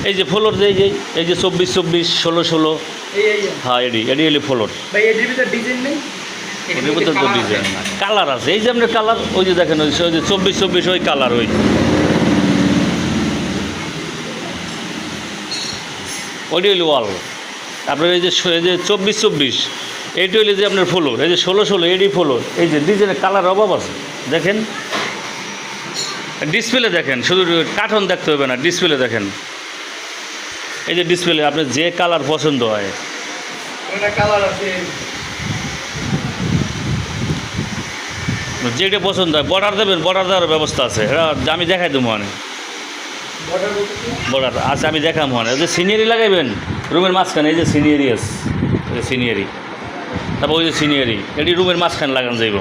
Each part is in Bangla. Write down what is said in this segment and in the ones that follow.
এই যে ফ্লোর যে এই যে 24 24 16 16 হ্যাঁ এডি হলে ফ্লোর এর ভিতরে তো ডিজাইন না কালার আছে এই যে আপনার কালার ওই যে দেখেন ওই যে 24 24 ওই কালার ওইটি হইলে ওয়াল আপনার এই যে 24 24 এইটি হইলে যে আপনার ফ্লোর এই যে 16 16 এডি ফ্লোর এই যে ডিজাইনের কালার অভাব আছে দেখেন ডিসপ্লে দেখেন শুধু কার্টন দেখতে হবে না ডিসপ্লে দেখেন এই যে ডিসপ্লে আপনার যে কালার পছন্দ হয় যেটা পছন্দ হয় বর্ডার দেবেন বর্ডার দেওয়ার ব্যবস্থা আছে আমি দেখাই দেবো মানে বর্ডার আচ্ছা আমি দেখাম মানে ওই যে সিনিয়ারি লাগাইবেন রুমের মাঝখানে এই যে সিনিয়ারি আছে সিনিয়ারি তারপর ওই যে সিনিয়ারি এটি রুমের মাঝখানে লাগান যাইব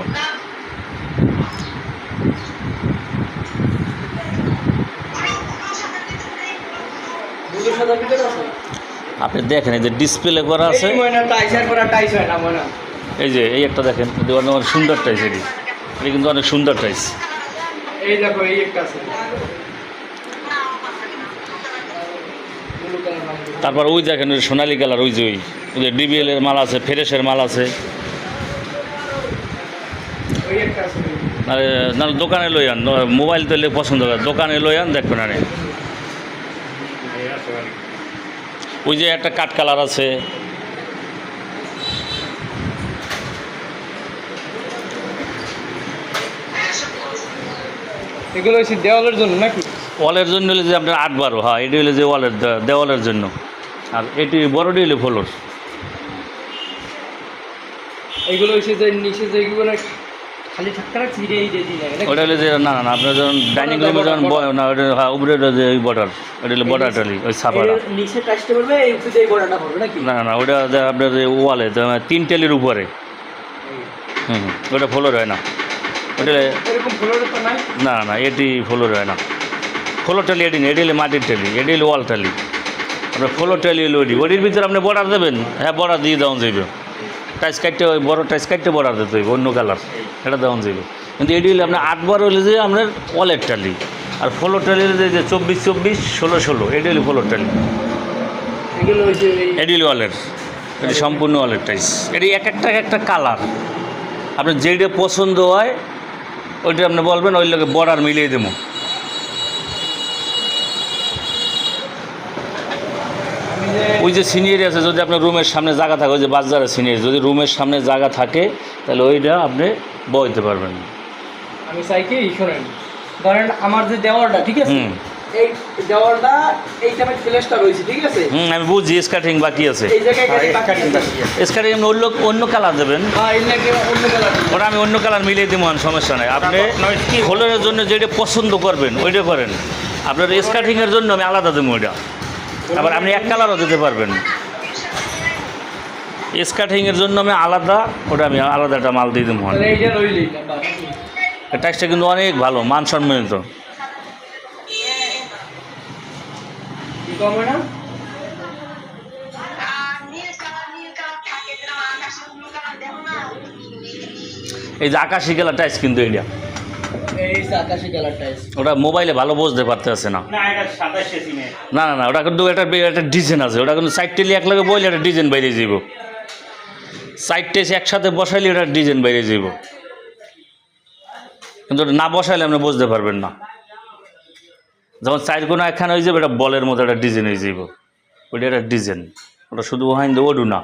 আপনি দেখেন এই যে ডিসপ্লে করা আছে এই যে এই একটা দেখেন অনেক সুন্দর টাইস এটি কিন্তু অনেক সুন্দর টাইস তারপর ওই দেখেন ওই সোনালি কালার ওই যে ওই ডিবিএল এর মাল আছে ফ্রেশের মাল আছে না দোকানে লই আন মোবাইল তো পছন্দ করে দোকানে লই আন দেখবেন আরে ওই যে একটা কাঠ কালার আছে এগুলো হচ্ছে দেওয়ালের জন্য নাকি ওয়ালের জন্য হলে যে আপনার 8 12 হ্যাঁ এটি হলে যে ওয়ালের দেওয়ালের জন্য আর এটি বড়টি হলে ফ্লোর এগুলো হচ্ছে যে নিচে যেগুলো খালি ঠাক্কা ছিঁড়ে এই দিয়ে দিই ওটা হলে যে না না আপনার যখন ডাইনিং রুমে যখন না ওটা হ্যাঁ উপরে যে ওই বর্ডার ওটা হলে বর্ডার টালি ওই সাপারা নিচে টাচতে পারবে এই উপরে এই বর্ডারটা পড়বে নাকি না না ওটা আপনার ওয়ালে 3 টেলির উপরে ওটা ফ্লোর হয় না ওটা এরকম ফ্লোর তো নাই না না এটি ফ্লোর হয় না ফ্লোর টালি এটি না এটি হলে মাটির টালি এটি হলে ওয়াল টালি আপনার ফ্লোর টালি হলে ওটির ভিতরে আপনি বর্ডার দেবেন হ্যাঁ বর্ডার দিয়ে দেওয়া যাইবে টাইস কাটতে ওই বড় টাইস কাটতে বর্ডার দিতে হইব অন্য কালার এটা দেওয়া যাইবে কিন্তু এটি হলে আপনার 8 12 হলে যে আপনার ওয়ালের টালি আর ফ্লোর টালি হলে যে 24 24 16 16 এটি হলে ফ্লোর টালি এগুলো হচ্ছে এটি হলে ওয়ালের এটি সম্পূর্ণ ওয়ালের টাইস এটি এক একটা কালার আপনার যেটা পছন্দ হয় ওইটা আপনি বলবেন ওই লোকে বর্ডার মিলিয়ে দেবো ওই যে সিনিয়রি আছে যদি আপনার রুমের সামনে জায়গা থাকে ওই যে বাজারের সিনিয়রি যদি রুমের সামনে জায়গা থাকে তাহলে ওইটা আপনি বইতে পারবেন আমি চাই কি শোনেন ধরেন আমার যে দেওয়ালটা ঠিক আছে এই দেওয়ালটা এই টাইপের ফ্ল্যাশটা রয়েছে ঠিক আছে আমি বুঝি স্কার্টিং বাকি আছে এই জায়গায় স্কার্টিং অন্য কালার দেবেন অন্য কালার ওটা আমি অন্য কালার মিলিয়ে দেবো সমস্যা নাই আপনি হোলের জন্য যেটা পছন্দ করবেন ওইটা করেন আপনার স্কার্টিংয়ের জন্য আমি আলাদা দেবো ওইটা আবার আপনি এক কালারও দিতে পারবেন স্কার্টিংয়ের জন্য আমি আলাদা ওটা আমি আলাদা একটা মাল দিয়ে দেবো টাইসটা কিন্তু অনেক ভালো মানসম্মানিত এই যে আকাশি কালার টাইস কিন্তু এইটা ওটা মোবাইলে ভালো বুঝতে পারতেছে না না না না ওটা কিন্তু একটা ডিজাইন আছে ওটা কিন্তু সাইড টেলি এক লাগে বইলে একটা ডিজাইন বাইরে যাব সাইড টেস একসাথে বসাইলে এটা ডিজাইন বাইরে যাব কিন্তু ওটা না বসাইলে আপনি বুঝতে পারবেন না যেমন সাইড কোনো একখানে হয়ে যাবে এটা বলের মতো একটা ডিজাইন হয়ে যাব ওইটা একটা ডিজাইন ওটা শুধু ওহাইন ওডু না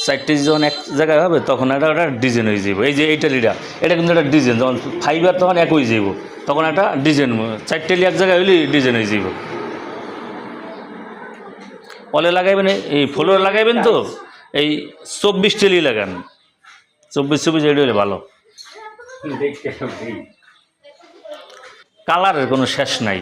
সাইড টেস যখন এক জায়গায় হবে তখন এটা একটা ডিজাইন হয়ে যাব এই যে এই টেলিটা এটা কিন্তু একটা ডিজাইন যখন ফাইবার তখন এক হয়ে যাব তখন একটা ডিজাইন সাইড টেলি এক জায়গায় হইলে ডিজাইন হয়ে যাব ওয়ালে লাগাইবেন এই ফ্লোরে লাগাইবেন তো এই 24 টেলি লাগান 24 24 এটা হলে ভালো কালারের কোনো শেষ নাই